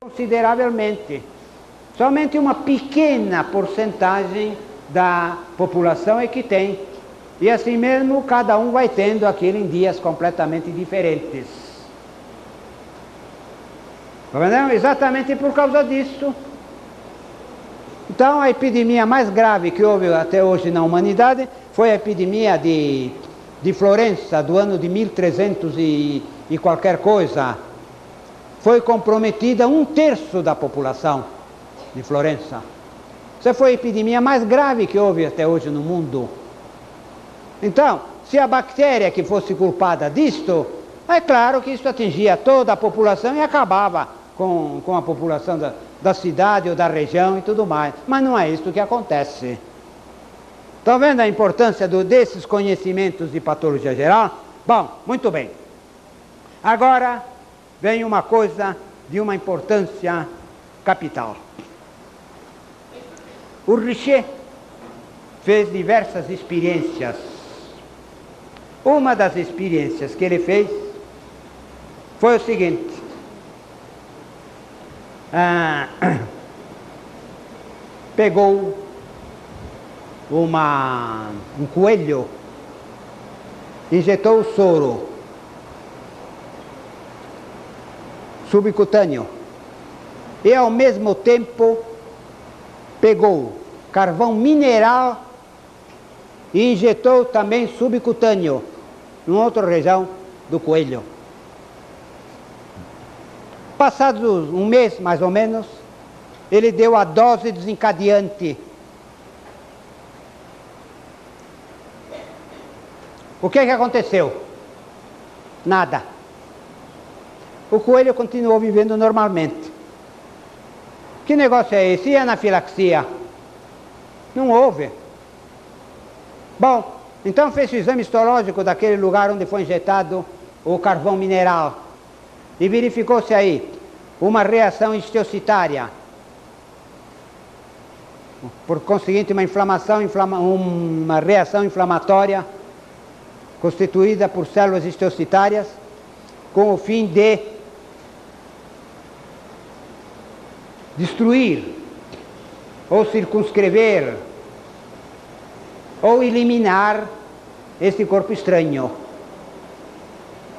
consideravelmente. Somente uma pequena porcentagem da população é que tem. E assim mesmo, cada um vai tendo aquilo em dias completamente diferentes. Tá vendo? Exatamente por causa disso. Então, a epidemia mais grave que houve até hoje na humanidade foi a epidemia de Florença, do ano de 1300 e qualquer coisa. Foi comprometida 1/3 da população de Florença. Essa foi a epidemia mais grave que houve até hoje no mundo. Então, se a bactéria que fosse culpada disto, é claro que isso atingia toda a população e acabava com a população da cidade ou da região e tudo mais. Mas não é isso que acontece. Estão vendo a importância desses conhecimentos de patologia geral? Bom, muito bem. Agora vem uma coisa de uma importância capital. O Richer fez diversas experiências. Uma das experiências que ele fez foi o seguinte. Pegou um coelho, injetou o soro subcutâneo e ao mesmo tempo pegou carvão mineral e injetou também subcutâneo em outra região do coelho. Passados um mês, mais ou menos, ele deu a dose desencadeante. O que aconteceu? Nada. O coelho continuou vivendo normalmente. Que negócio é esse? E a anafilaxia? Não houve. Bom, então fez o exame histológico daquele lugar onde foi injetado o carvão mineral. E verificou-se aí uma reação histiocitária. Por conseguinte, uma reação inflamatória constituída por células histiocitárias com o fim de destruir ou circunscrever ou eliminar esse corpo estranho.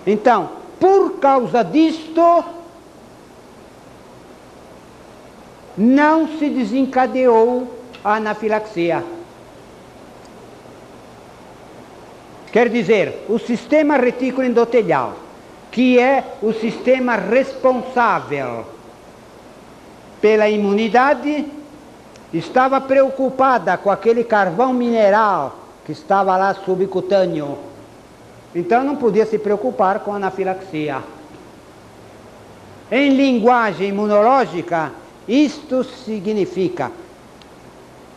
Então, por causa disto, não se desencadeou a anafilaxia. Quer dizer, o sistema retículo endotelial, que é o sistema responsável pela imunidade, estava preocupada com aquele carvão mineral que estava lá subcutâneo. Então não podia se preocupar com a anafilaxia. Em linguagem imunológica, isto significa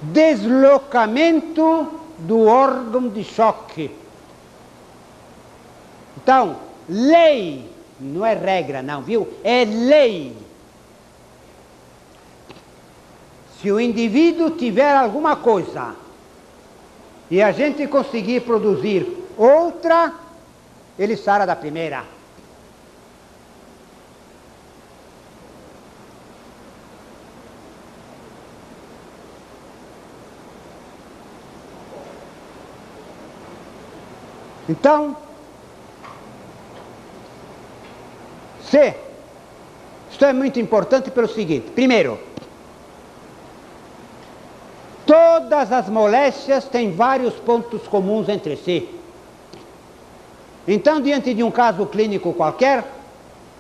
deslocamento do órgão de choque. Então, lei, não é regra não, viu? É lei. Se o indivíduo tiver alguma coisa e a gente conseguir produzir outra, ele sara da primeira. Então, isto é muito importante pelo seguinte: primeiro, todas as moléstias têm vários pontos comuns entre si. Então, diante de um caso clínico qualquer,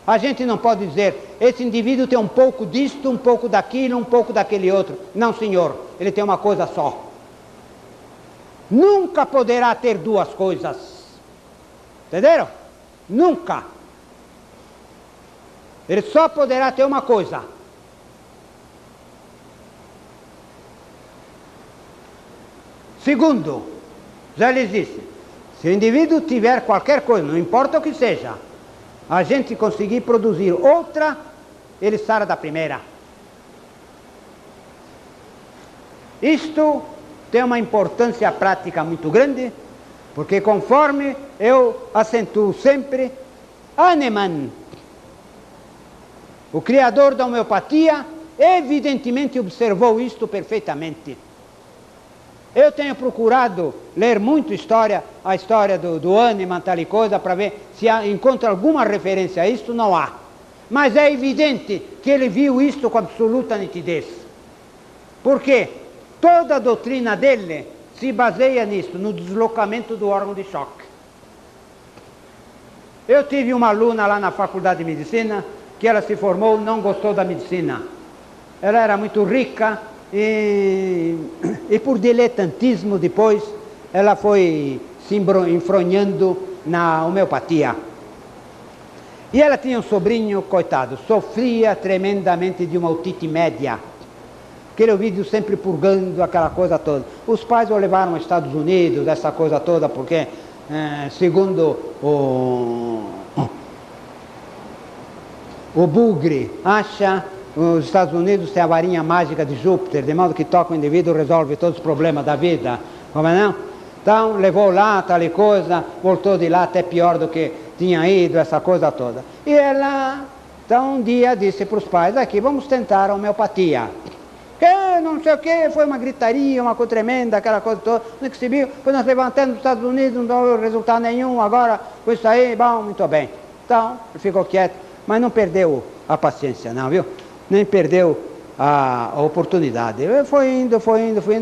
a gente não pode dizer, esse indivíduo tem um pouco disto, um pouco daquilo, um pouco daquele outro. Não, senhor, ele tem uma coisa só. Nunca poderá ter duas coisas. Entenderam? Nunca. Ele só poderá ter uma coisa. Segundo, já lhes disse, se o indivíduo tiver qualquer coisa, não importa o que seja, a gente conseguir produzir outra, ele sara da primeira. Isto tem uma importância prática muito grande, porque conforme eu acentuo sempre, Hahnemann O criador da homeopatia evidentemente observou isto perfeitamente. Eu tenho procurado ler muito a história do Hahnemann, tal e coisa, para ver se encontro alguma referência a isto. Não há. Mas é evidente que ele viu isto com absoluta nitidez. Porque toda a doutrina dele se baseia nisso, no deslocamento do órgão de choque. Eu tive uma aluna lá na faculdade de medicina, que ela se formou e não gostou da medicina. Ela era muito rica e por diletantismo depois ela foi se enfronhando na homeopatia. E ela tinha um sobrinho, coitado, sofria tremendamente de uma otite média. Aquele ouvido sempre purgando, aquela coisa toda. Os pais o levaram aos Estados Unidos, essa coisa toda, porque, segundo o Bugre acha, os Estados Unidos têm a varinha mágica de Júpiter, de modo que toca o indivíduo e resolve todos os problemas da vida. Como não? Então, levou lá, tal e coisa, voltou de lá até pior do que tinha ido, essa coisa toda. E ela, então, um dia disse para os pais, aqui, vamos tentar a homeopatia. Que não sei o que, foi uma gritaria, uma coisa tremenda, aquela coisa toda, não que se viu, depois nós levantamos nos Estados Unidos, não deu resultado nenhum, agora, com isso aí, bom, muito bem. Então, ele ficou quieto, mas não perdeu a paciência, não, viu? Nem perdeu a oportunidade. Foi indo,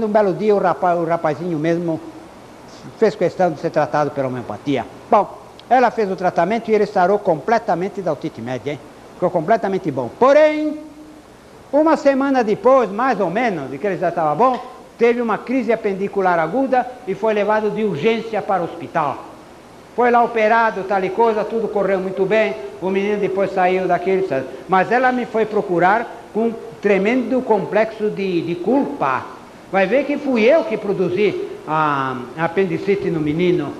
um belo dia o rapazinho mesmo fez questão de ser tratado pela homeopatia. Bom, ela fez o tratamento e ele sarou completamente da otite média, hein? Ficou completamente bom. Porém, uma semana depois, mais ou menos, de que ele já estava bom, teve uma crise apendicular aguda e foi levado de urgência para o hospital. Foi lá operado, tal e coisa, tudo correu muito bem, o menino depois saiu daquele... Mas ela me foi procurar com um tremendo complexo de culpa. Vai ver que fui eu que produzi a apendicite no menino.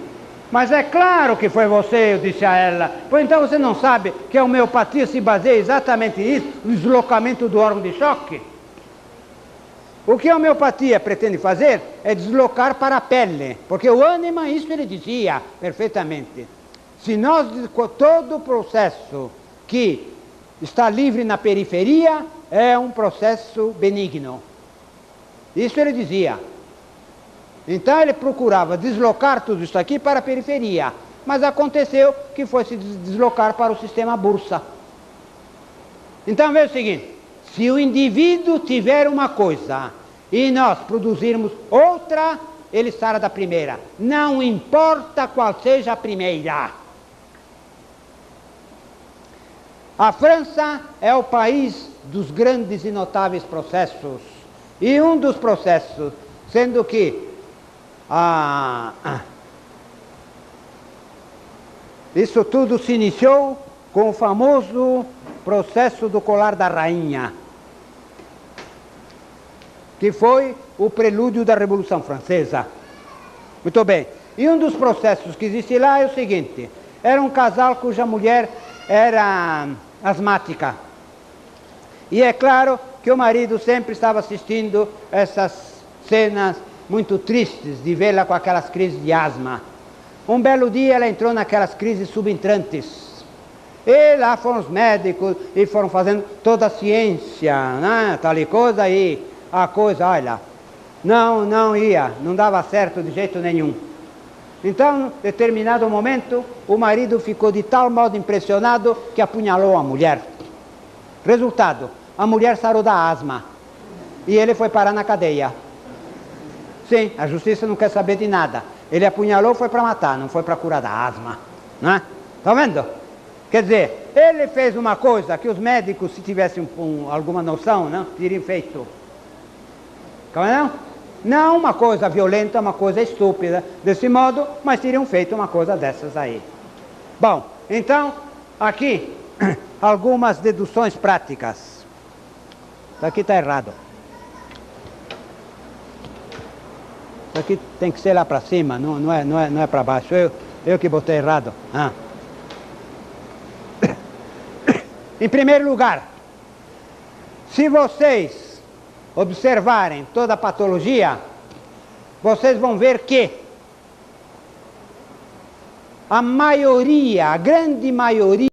Mas é claro que foi você, eu disse a ela. Pois então você não sabe que a homeopatia se baseia exatamente nisso, no deslocamento do órgão de choque? O que a homeopatia pretende fazer é deslocar para a pele, porque o Hahnemann, isso ele dizia perfeitamente. Se nós, todo o processo que está livre na periferia é um processo benigno. Isso ele dizia. Então ele procurava deslocar tudo isso aqui para a periferia, mas aconteceu que foi se deslocar para o sistema bursa. Então veja o seguinte, se o indivíduo tiver uma coisa e nós produzirmos outra, ele sara da primeira. Não importa qual seja a primeira. A França é o país dos grandes e notáveis processos. E um dos processos, sendo que isso tudo se iniciou com o famoso processo do colar da rainha, que foi o prelúdio da Revolução Francesa. Muito bem. E um dos processos que existe lá é o seguinte, era um casal cuja mulher era asmática. E é claro que o marido sempre estava assistindo essas cenas muito tristes de vê-la com aquelas crises de asma. Um belo dia ela entrou naquelas crises subentrantes. E lá foram os médicos e foram fazendo toda a ciência, né, tal e coisa, e a coisa, olha, não ia, não dava certo de jeito nenhum. Então, em determinado momento, o marido ficou de tal modo impressionado que apunhalou a mulher. Resultado, a mulher sarou da asma e ele foi parar na cadeia. Sim, a justiça não quer saber de nada. Ele apunhalou, foi para matar, não foi para curar da asma. Não é? Está vendo? Quer dizer, ele fez uma coisa que os médicos, se tivessem alguma noção, não teriam feito. Como não? Não uma coisa violenta, uma coisa estúpida, desse modo, mas teriam feito uma coisa dessas aí. Bom, então, aqui, algumas deduções práticas. Isso aqui está errado. Isso aqui tem que ser lá para cima, não é para baixo. Eu que botei errado. Em primeiro lugar, se vocês observarem toda a patologia, vocês vão ver que a grande maioria